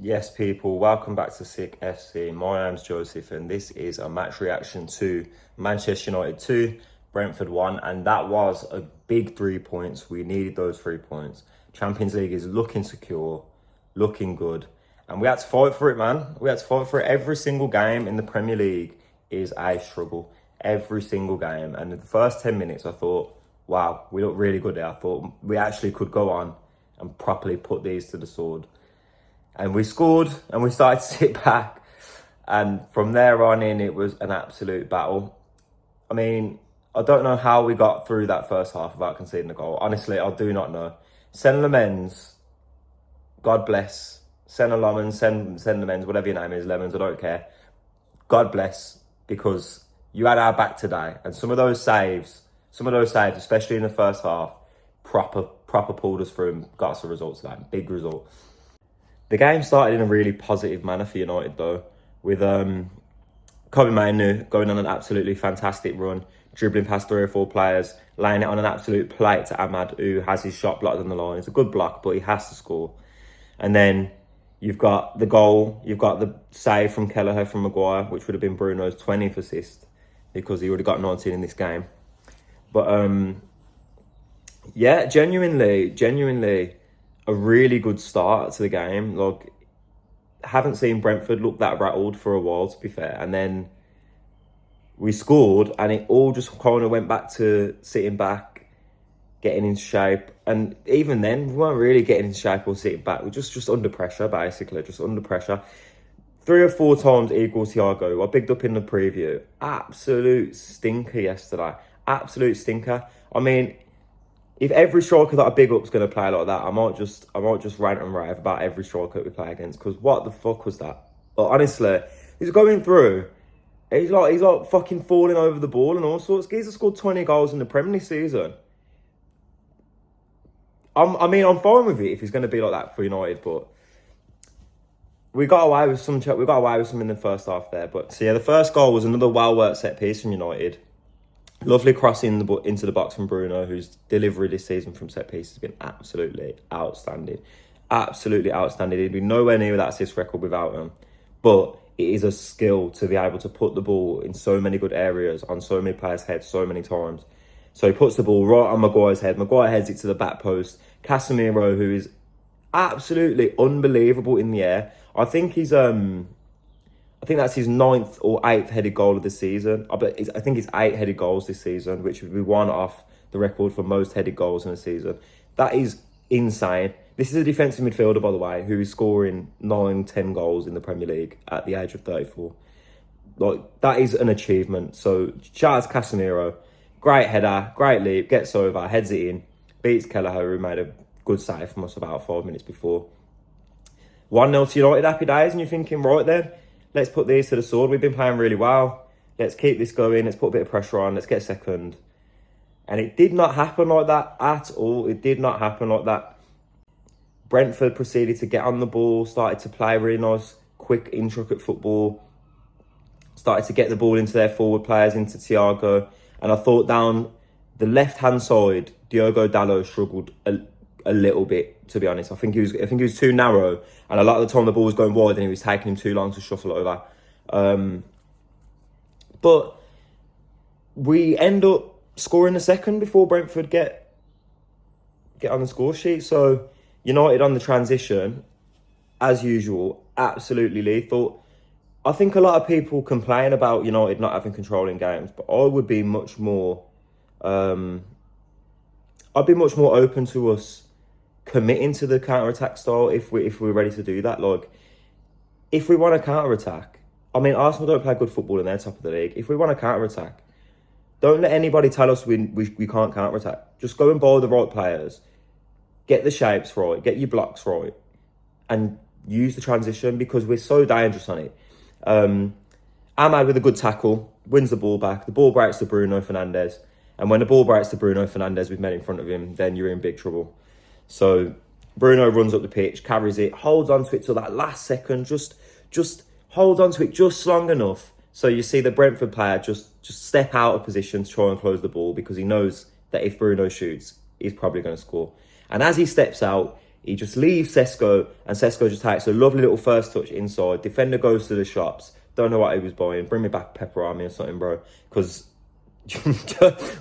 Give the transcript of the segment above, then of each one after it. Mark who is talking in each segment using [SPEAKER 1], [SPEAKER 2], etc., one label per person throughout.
[SPEAKER 1] Yes, people, welcome back to Sick FC. My name's Joseph, and this is a match reaction to Manchester United 2, Brentford 1, and that was a big 3 points. We needed those 3 points. Champions League is looking secure, looking good, and we had to fight for it, man. We had to fight for it. Every single game in the Premier League is a struggle. Every single game. And in the first 10 minutes, I thought, wow, we look really good there. I thought we actually could go on and properly put these to the sword. And we scored and we started to sit back. And from there on in, it was an absolute battle. I mean, I don't know how we got through that first half without conceding a goal. Honestly, I do not know. Sen Lemens, God bless. Sen Lemens, Sen Lemens, whatever your name is, Lemons, I don't care. God bless, because you had our back today. And some of those saves, especially in the first half, proper pulled us through and got us a result today. Big result. The game started in a really positive manner for United, though, with Kobe Mainoo going on an absolutely fantastic run, dribbling past 3 or 4 players, laying it on an absolute plate to Ahmad, who has his shot blocked on the line. It's a good block, but he has to score. And then you've got the goal, you've got the save from Kelleher from Maguire, which would have been Bruno's 20th assist, because he already got 19 in this game. But yeah, genuinely, a really good start to the game. Like, haven't seen Brentford look that rattled for a while, to be fair. And then we scored, and it all just kind of went back to sitting back, getting in shape. And even then, we weren't really getting in shape or sitting back. We're just under pressure, basically, just under pressure. 3 or 4 times equals Thiago. I bigged up in the preview. Absolute stinker yesterday. Absolute stinker. I mean, if every striker that I big up is going to play like that, I might just rant and rave about every striker that we play against, because what the fuck was that? But honestly, he's going through. He's like fucking falling over the ball and all sorts. Geezer scored 20 goals in the Premier League season. I'm fine with it if he's going to be like that for United, but we got away with some. We got away with some in the first half there. But so yeah, the first goal was another well-worked set piece from United. Lovely crossing into the box from Bruno, whose delivery this season from set piece has been absolutely outstanding. Absolutely outstanding. He'd be nowhere near that assist record without him. But it is a skill to be able to put the ball in so many good areas, on so many players' heads, so many times. So he puts the ball right on Maguire's head. Maguire heads it to the back post. Casemiro, who is absolutely unbelievable in the air. I think that's his 9th or 8th headed goal of the season. I think it's 8 headed goals this season, which would be one off the record for most headed goals in a season. That is insane. This is a defensive midfielder, by the way, who is scoring 9-10 goals in the Premier League at the age of 34. Like, that is an achievement. So, shout out to Casemiro. Great header, great leap, gets over, heads it in, beats Kelleher, who made a good save from us about 5 minutes before. 1-0 to United, happy days, and you're thinking, right then, let's put these to the sword. We've been playing really well. Let's keep this going. Let's put a bit of pressure on. Let's get second. And it did not happen like that at all. It did not happen like that. Brentford proceeded to get on the ball, started to play really nice, quick, intricate football. Started to get the ball into their forward players, into Thiago. And I thought down the left-hand side, Diogo Dalot struggled a little bit, to be honest. I think he was too narrow, and a lot of the time the ball was going wide and he was taking him too long to shuffle over. But we end up scoring the second before Brentford get on the score sheet. So United on the transition, as usual, absolutely lethal. I think a lot of people complain about United not having control in games, but I would be much more open to us committing to the counter-attack style if we're ready to do that. Like, if we want to counter-attack, I mean, Arsenal don't play good football in their top of the league. If we want to counter-attack, don't let anybody tell us we can't counter-attack. Just go and buy the right players, get the shapes right, get your blocks right, and use the transition, because we're so dangerous on it. Ahmad with a good tackle, wins the ball back. The ball breaks to Bruno Fernandes. And when the ball breaks to Bruno Fernandes with men in front of him, then you're in big trouble. So Bruno runs up the pitch, carries it, holds on to it till that last second, just holds on to it just long enough. So you see the Brentford player just step out of position to try and close the ball, because he knows that if Bruno shoots, he's probably going to score. And as he steps out, He just leaves Sesko, and Sesko just takes a lovely little first touch inside. Defender goes to the shops. Don't know what he was buying. Bring me back pepperoni or something, bro. Because I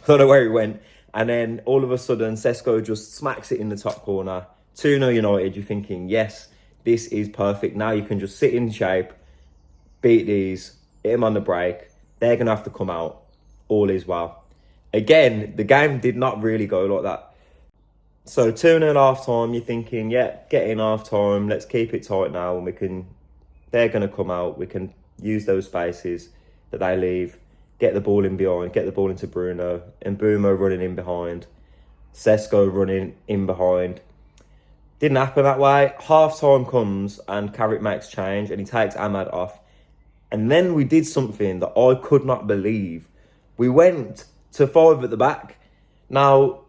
[SPEAKER 1] don't know where he went. And then all of a sudden, Sesko just smacks it in the top corner. 2-0 United. You're thinking, yes, this is perfect. Now you can just sit in shape, beat these, hit him on the break. They're going to have to come out. All is well. Again, the game did not really go like that. So 2-0 half time, you're thinking, yeah, get in half time, let's keep it tight now, and they're going to come out, we can use those spaces that they leave, get the ball in behind, get the ball into Bruno, and Mbeumo running in behind, Sesko running in behind. Didn't happen that way. Half time comes and Carrick makes change and he takes Ahmad off. And then we did something that I could not believe. We went to 5 at the back. Now,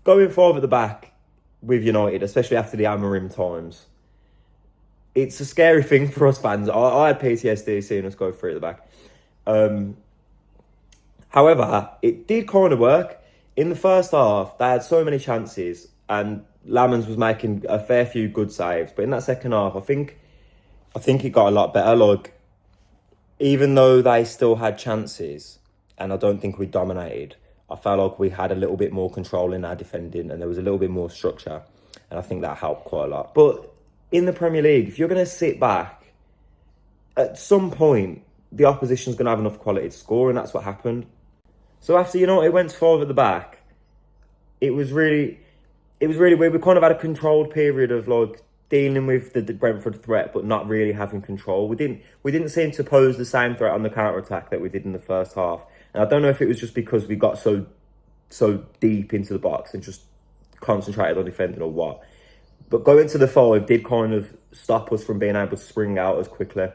[SPEAKER 1] going 5 at the back with United, especially after the Amorim times, it's a scary thing for us fans. I had PTSD seeing us go 3 at the back. However, it did kind of work. In the first half, they had so many chances and Lamans was making a fair few good saves. But in that second half, I think it got a lot better. Like, even though they still had chances, and I don't think we dominated, I felt like we had a little bit more control in our defending and there was a little bit more structure. And I think that helped quite a lot. But in the Premier League, if you're going to sit back, at some point, the opposition's going to have enough quality to score, and that's what happened. So after United went to 5 at the back, it was really weird. We kind of had a controlled period of like dealing with the Brentford threat, but not really having control. We didn't seem to pose the same threat on the counter-attack that we did in the first half. And I don't know if it was just because we got so deep into the box and just concentrated on defending or what. But going to the 5 did kind of stop us from being able to spring out as quickly.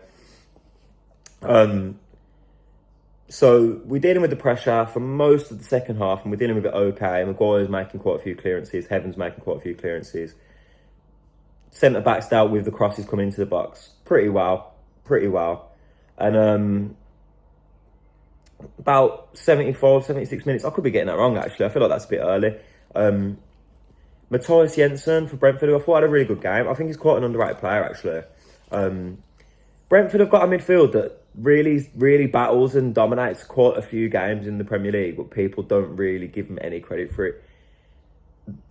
[SPEAKER 1] So we're dealing with the pressure for most of the second half, and we're dealing with it okay. Maguire's making quite a few clearances. Heaven's making quite a few clearances. Centre-backs dealt with the crosses coming into the box pretty well. And about 75, 76 minutes, I could be getting that wrong actually, I feel like that's a bit early. Matthias Jensen for Brentford, who I thought had a really good game. I think he's quite an underrated player actually. Brentford have got a midfield that really battles and dominates quite a few games in the Premier League, but people don't really give them any credit for it.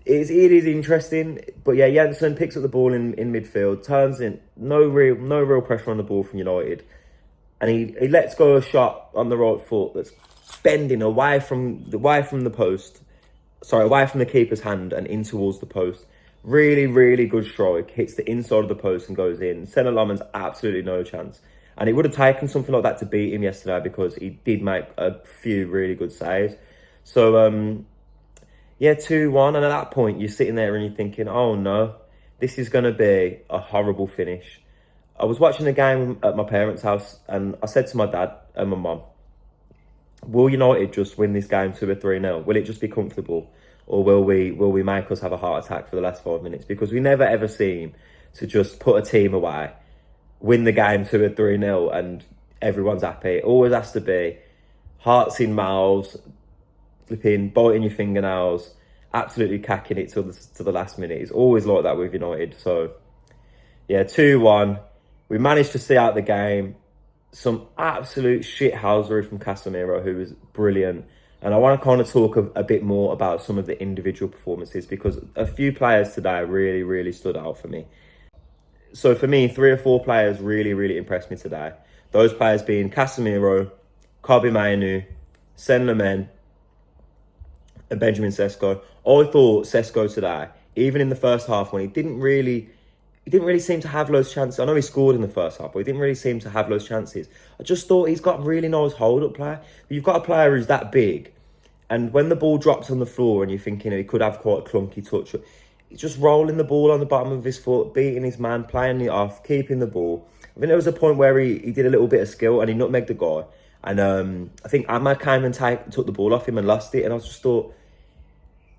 [SPEAKER 1] It is interesting, but yeah, Jensen picks up the ball in midfield, turns in, no real pressure on the ball from United, and he lets go a shot on the right foot that's bending away from the post, away from the keeper's hand and in towards the post. Really good strike, hits the inside of the post and goes in. Senna Laman's absolutely no chance. And it would have taken something like that to beat him yesterday because he did make a few really good saves. So, yeah, 2-1. And at that point, you're sitting there and you're thinking, oh no, this is going to be a horrible finish. I was watching the game at my parents' house and I said to my dad and my mum, will United just win this game 2 or 3-0? Will it just be comfortable? Or will we make us have a heart attack for the last 5 minutes? Because we never ever seem to just put a team away, win the game 2 or 3-0 and everyone's happy. It always has to be hearts in mouths, flipping, biting your fingernails, absolutely cacking it to the last minute. It's always like that with United. So, yeah, 2-1. We managed to see out the game. Some absolute shithousery from Casemiro, who was brilliant. And I want to kind of talk a bit more about some of the individual performances because a few players today really stood out for me. So for me, 3 or 4 players really impressed me today. Those players being Casemiro, Kobbie Mainoo, Sen Lamen, and Benjamin Sesko. I thought Sesko today, even in the first half when he didn't really seem to have those chances. I know he scored in the first half, but he didn't really seem to have those chances. I just thought he's got really nice hold-up play. But you've got a player who's that big, and when the ball drops on the floor and you're thinking he could have quite a clunky touch, he's just rolling the ball on the bottom of his foot, beating his man, playing it off, keeping the ball. I think there was a point where he did a little bit of skill and he nutmegged the guy. And I think Ahmad came and took the ball off him and lost it. And I just thought,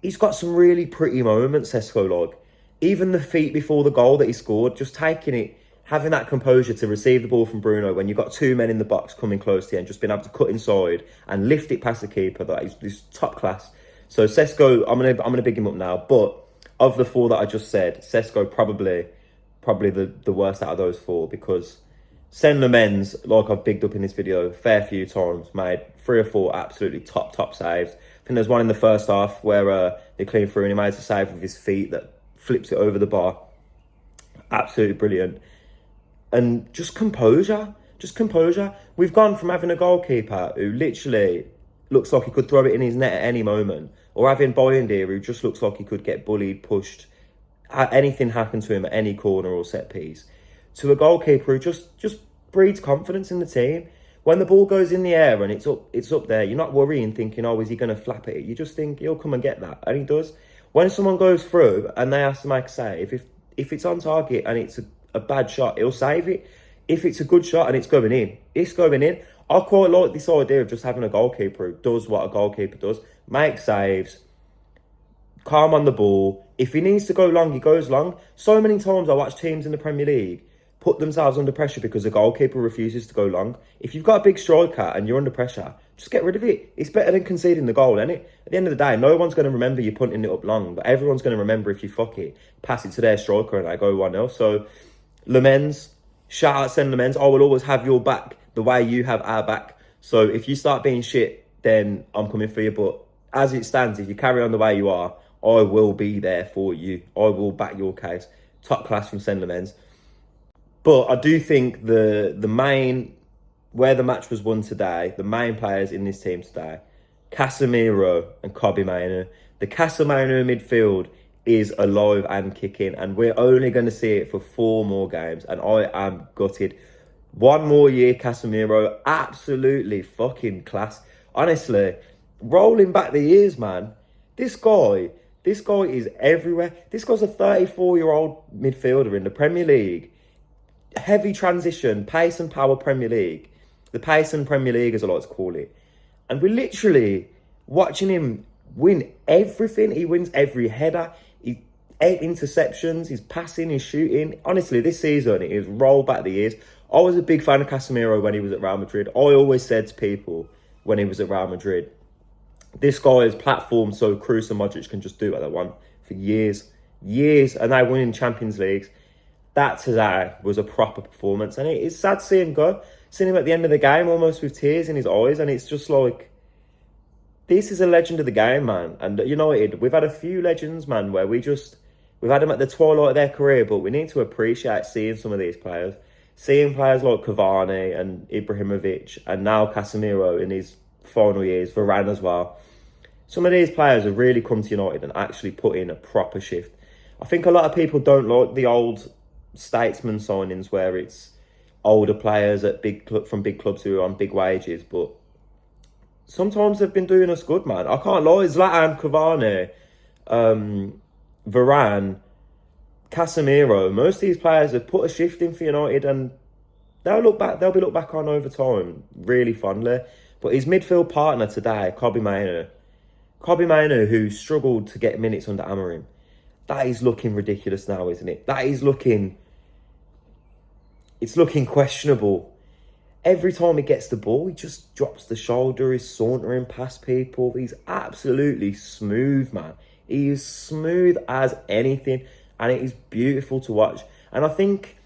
[SPEAKER 1] he's got some really pretty moments, Sesko, like. Even the feet before the goal that he scored, just taking it, having that composure to receive the ball from Bruno when you've got 2 men in the box coming close to you and just being able to cut inside and lift it past the keeper, that is top class. So Sesko, I'm gonna big him up now, but of the four that I just said, Sesko probably the worst out of those four, because Sen Lamens, like I've bigged up in this video a fair few times, made 3 or 4 absolutely top saves. I think there's one in the first half where they clean through and he makes a save with his feet that flips it over the bar. Absolutely brilliant. And just composure. We've gone from having a goalkeeper who literally looks like he could throw it in his net at any moment, or having Boyendir who just looks like he could get bullied, pushed, anything happen to him at any corner or set piece, to a goalkeeper who just breeds confidence in the team. When the ball goes in the air and it's up there, you're not worrying thinking, oh, is he going to flap it? You just think he'll come and get that, and he does. When someone goes through and they have to make a save, if it's on target and it's a bad shot, he'll save it. If it's a good shot and it's going in, it's going in. I quite like this idea of just having a goalkeeper who does what a goalkeeper does, make saves, calm on the ball. If he needs to go long, he goes long. So many times I watch teams in the Premier League put themselves under pressure because the goalkeeper refuses to go long. If you've got a big striker and you're under pressure, just get rid of it. It's better than conceding the goal, isn't it? At the end of the day, no one's going to remember you punting it up long, but everyone's going to remember if you fuck it, pass it to their striker and they go 1-0. So, Lamens, shout out Sen Lamens. I will always have your back the way you have our back. So if you start being shit, then I'm coming for you. But as it stands, if you carry on the way you are, I will be there for you. I will back your case. Top class from Sen Lamens. But I do think the main, where the match was won today, the main players in this team today, Casemiro and Kobbie Mainoo. The Casemiro midfield is alive and kicking, and we're only going to see it for 4 more games, and I am gutted. 1 more year, Casemiro, absolutely fucking class. Honestly, rolling back the years, man, this guy is everywhere. This guy's a 34-year-old midfielder in the Premier League. Heavy transition, pace and power Premier League. The pace and Premier League, as I like to call it. And we're literally watching him win everything. He wins every header. 8 interceptions, he's passing, he's shooting. Honestly, this season, it is roll back the years. I was a big fan of Casemiro when he was at Real Madrid. I always said to people when he was at Real Madrid, this guy's platform so Kroos and Modric can just do what they want for years, and they win in Champions Leagues. That today was a proper performance, and it's sad to see him go. Seeing him at the end of the game almost with tears in his eyes, and it's just like, this is a legend of the game, man. And United, we've had a few legends, man, where we've had them at the twilight of their career, but we need to appreciate seeing some of these players. Seeing players like Cavani and Ibrahimovic, and now Casemiro in his final years, Varane as well. Some of these players have really come to United and actually put in a proper shift. I think a lot of people don't like the old statesman signings where it's older players at from big clubs who are on big wages, but sometimes they've been doing us good, man. I can't lie. Zlatan, Cavani, Varane, Casemiro, most of these players have put a shift in for United, and they'll be looked back on over time really fondly. But his midfield partner today, Kobbie Mainoo, who struggled to get minutes under Amorim, that is looking ridiculous now, isn't it? It's looking questionable. Every time he gets the ball, he just drops the shoulder, he's sauntering past people. He's absolutely smooth, man. He is smooth as anything, and it is beautiful to watch. And I think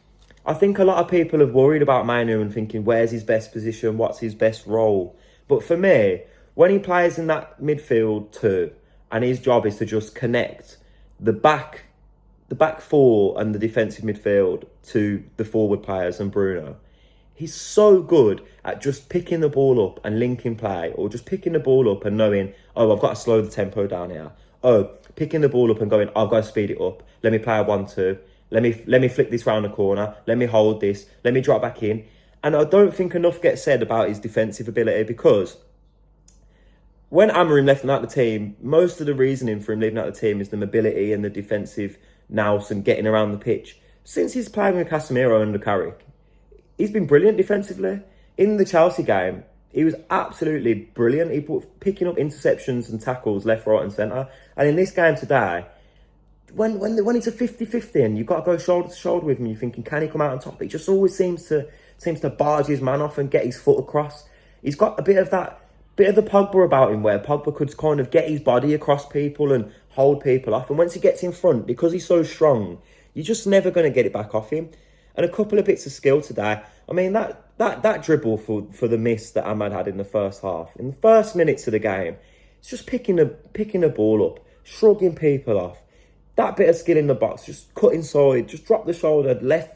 [SPEAKER 1] a lot of people have worried about Mainoo and thinking, where's his best position? What's his best role? But for me, when he plays in that midfield too, and his job is to just connect the back 4 and the defensive midfield to the forward players and Bruno, he's so good at just picking the ball up and linking play, or just picking the ball up and knowing, oh, I've got to slow the tempo down here. Oh, picking the ball up and going, I've got to speed it up. Let me play a 1-2. Let me flick this round the corner. Let me hold this. Let me drop back in. And I don't think enough gets said about his defensive ability, because when Amorim left him out of the team, most of the reasoning for him leaving out of the team is the mobility and the defensive nous and getting around the pitch. Since he's playing with Casemiro under Carrick, he's been brilliant defensively. In the Chelsea game, he was absolutely brilliant. He picking up interceptions and tackles left, right and centre. And in this game today, when it's a 50-50 and you've got to go shoulder to shoulder with him, you're thinking, can he come out on top? He just always seems to barge his man off and get his foot across. He's got a bit of that bit of the Pogba about him, where Pogba could kind of get his body across people and hold people off. And once he gets in front, because he's so strong, you're just never going to get it back off him. And a couple of bits of skill today. I mean, that dribble for the miss that Ahmad had in the first half, in the first minutes of the game, it's just picking the ball up, shrugging people off. That bit of skill in the box, just cut inside, just drop the shoulder, left,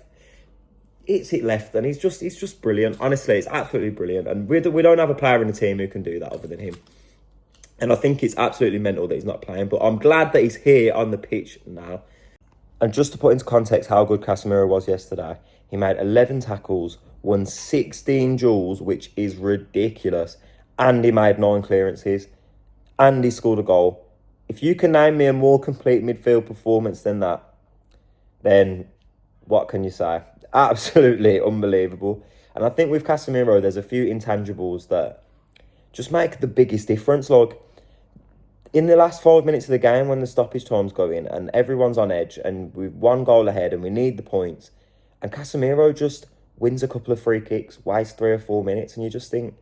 [SPEAKER 1] hits it left, and he's just brilliant. Honestly, it's absolutely brilliant. And we don't have a player in the team who can do that other than him. And I think it's absolutely mental that he's not playing. But I'm glad that he's here on the pitch now. And just to put into context how good Casemiro was yesterday, he made 11 tackles, won 16 duels, which is ridiculous. And he made 9 clearances. And he scored a goal. If you can name me a more complete midfield performance than that, then what can you say? Absolutely unbelievable. And I think with Casemiro, there's a few intangibles that just make the biggest difference. Like, in the last 5 minutes of the game, when the stoppage time's going and everyone's on edge and we've 1 goal ahead and we need the points, and Casemiro just wins a couple of free kicks, wastes 3 or 4 minutes, and you just think,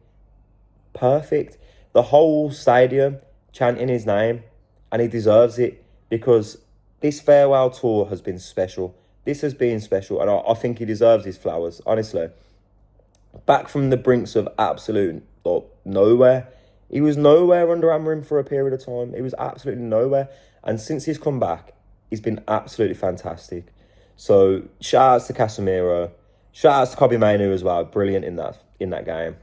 [SPEAKER 1] perfect. The whole stadium chanting his name, and he deserves it, because this farewell tour has been special. This has been special, and I think he deserves his flowers, honestly. Back from the brinks of absolute nowhere. He was nowhere under Amorim for a period of time. He was absolutely nowhere. And since he's come back, he's been absolutely fantastic. So shout outs to Casemiro. Shout outs to Kobbie Mainoo as well. Brilliant in that game.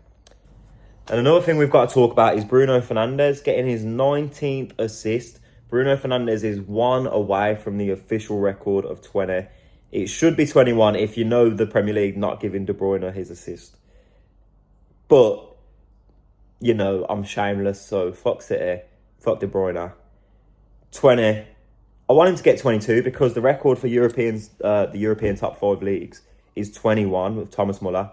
[SPEAKER 1] And another thing we've got to talk about is Bruno Fernandes getting his 19th assist. Bruno Fernandes is 1 away from the official record of 20. It should be 21 if you know the Premier League not giving De Bruyne his assist. But, you know, I'm shameless, so fuck City, fuck De Bruyne. 20. I want him to get 22 because the record for the European top 5 leagues is 21 with Thomas Muller.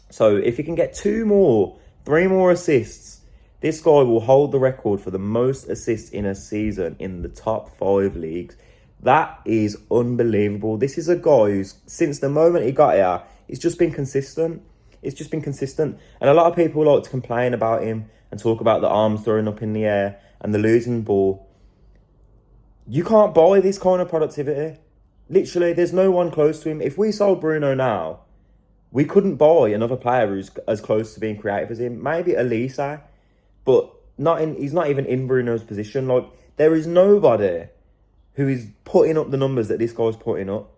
[SPEAKER 1] So if he can get 3 more assists, this guy will hold the record for the most assists in a season in the top 5 leagues. That is unbelievable. This is a guy who's, since the moment he got here, he's just been consistent. It's just been consistent. And a lot of people like to complain about him and talk about the arms throwing up in the air and the losing ball. You can't buy this kind of productivity. Literally, there's no one close to him. If we sold Bruno now, we couldn't buy another player who's as close to being creative as him. Maybe Elise, but he's not even in Bruno's position. Like, there is nobody who is putting up the numbers that this guy's putting up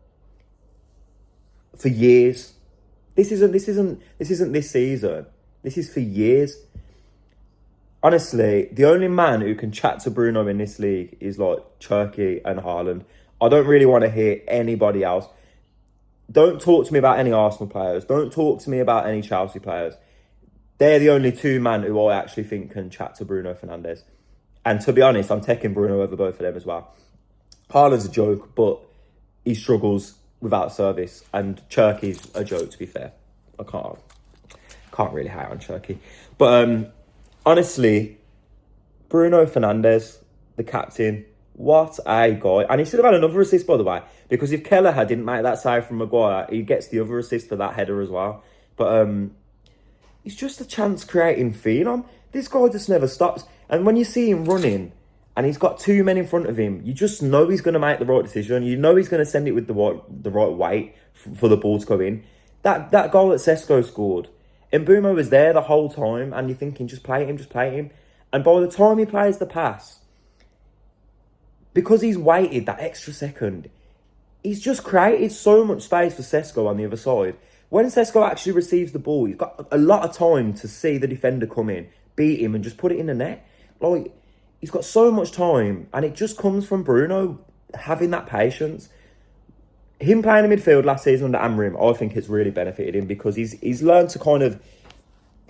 [SPEAKER 1] for years. This isn't this season. This is for years. Honestly, the only man who can chat to Bruno in this league is like Cherky and Haaland. I don't really want to hear anybody else. Don't talk to me about any Arsenal players. Don't talk to me about any Chelsea players. They're the only 2 men who I actually think can chat to Bruno Fernandes. And to be honest, I'm taking Bruno over both of them as well. Haaland's a joke, but he struggles without service. And Cherky's a joke, to be fair. I can't really hate on Cherky. But honestly, Bruno Fernandes, the captain, what a guy. And he should have had another assist, by the way. Because if Kelleher didn't make that save from Maguire, he gets the other assist for that header as well. But he's just a chance-creating phenom. This guy just never stops. And when you see him running, and he's got 2 men in front of him, you just know he's going to make the right decision. You know he's going to send it with the right weight for the ball to go in. That goal that Sesko scored, Mbeumo was there the whole time, and you're thinking, just play him. And by the time he plays the pass, because he's waited that extra second, he's just created so much space for Sesko on the other side. When Sesko actually receives the ball, he's got a lot of time to see the defender come in, beat him, and just put it in the net. Like, he's got so much time, and it just comes from Bruno having that patience. Him playing in midfield last season under Amorim, I think it's really benefited him because he's learned to kind of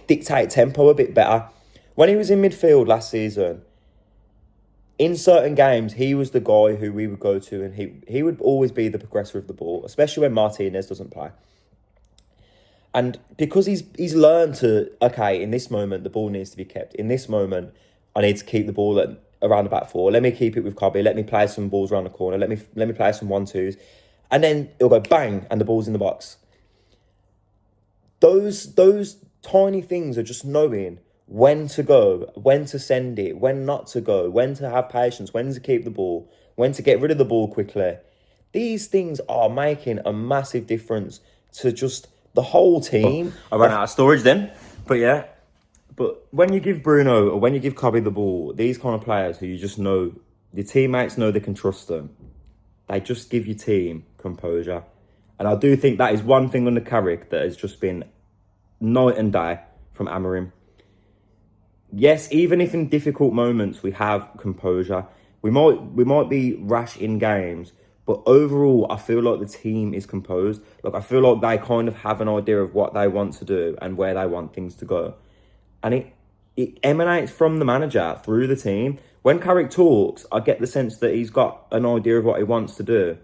[SPEAKER 1] dictate tempo a bit better. When he was in midfield last season, in certain games, he was the guy who we would go to, and he would always be the progressor of the ball, especially when Martinez doesn't play. And because he's learned to, okay, in this moment, the ball needs to be kept. In this moment, I need to keep the ball around the back 4. Let me keep it with Kobbie. Let me play some balls around the corner. Let me play some 1-2s. And then it'll go bang, and the ball's in the box. Those tiny things are just knowing when to go, when to send it, when not to go, when to have patience, when to keep the ball, when to get rid of the ball quickly. These things are making a massive difference to just the whole team. I ran out of storage then, but yeah. But when you give Bruno or when you give Cobby the ball, these kind of players who you just know, your teammates know they can trust them, they just give your team composure. And I do think that is one thing under Carrick that has just been night and day from Amorim. Yes, even if in difficult moments we have composure, we might be rash in games, but overall I feel like the team is composed. Like, I feel like they kind of have an idea of what they want to do and where they want things to go. And it emanates from the manager through the team. When Carrick talks, I get the sense that he's got an idea of what he wants to do,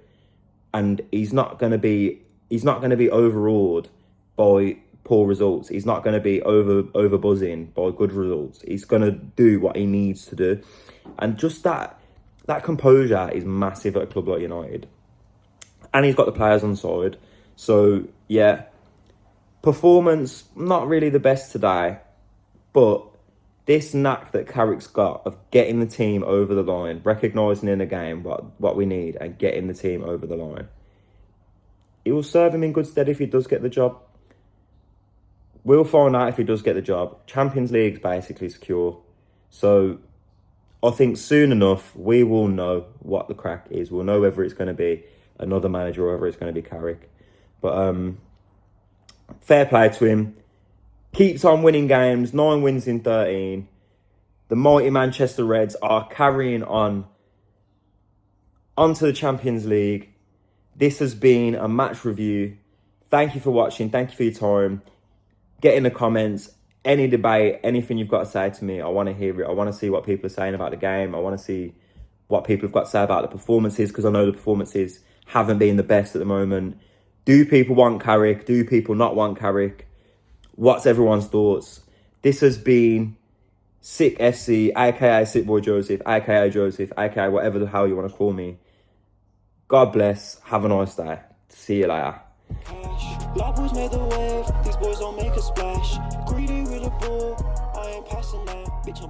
[SPEAKER 1] and he's not going to be overawed by poor results. He's not going to be over buzzing by good results. He's going to do what he needs to do, and just that composure is massive at a club like United. And he's got the players on side. So yeah, performance not really the best today, but this knack that Carrick's got of getting the team over the line, recognising in a game what we need and getting the team over the line, it will serve him in good stead if he does get the job. We'll find out if he does get the job. Champions League's basically secure. So I think soon enough, we will know what the crack is. We'll know whether it's going to be another manager or whether it's going to be Carrick. But fair play to him. Keeps on winning games, 9 wins in 13. The mighty Manchester Reds are carrying on onto the Champions League. This has been a match review. Thank you for watching. Thank you for your time. Get in the comments, any debate, anything you've got to say to me. I want to hear it. I want to see what people are saying about the game. I want to see what people have got to say about the performances, because I know the performances haven't been the best at the moment. Do people want Carrick? Do people not want Carrick? What's everyone's thoughts? This has been Sick FC, aka Sick Boy Joseph, aka whatever the hell you want to call me. God bless. Have a nice day. See you later. Black boys made the wave. These boys don't make a splash. Greedy with a ball. I ain't passing that. Bitch, I'm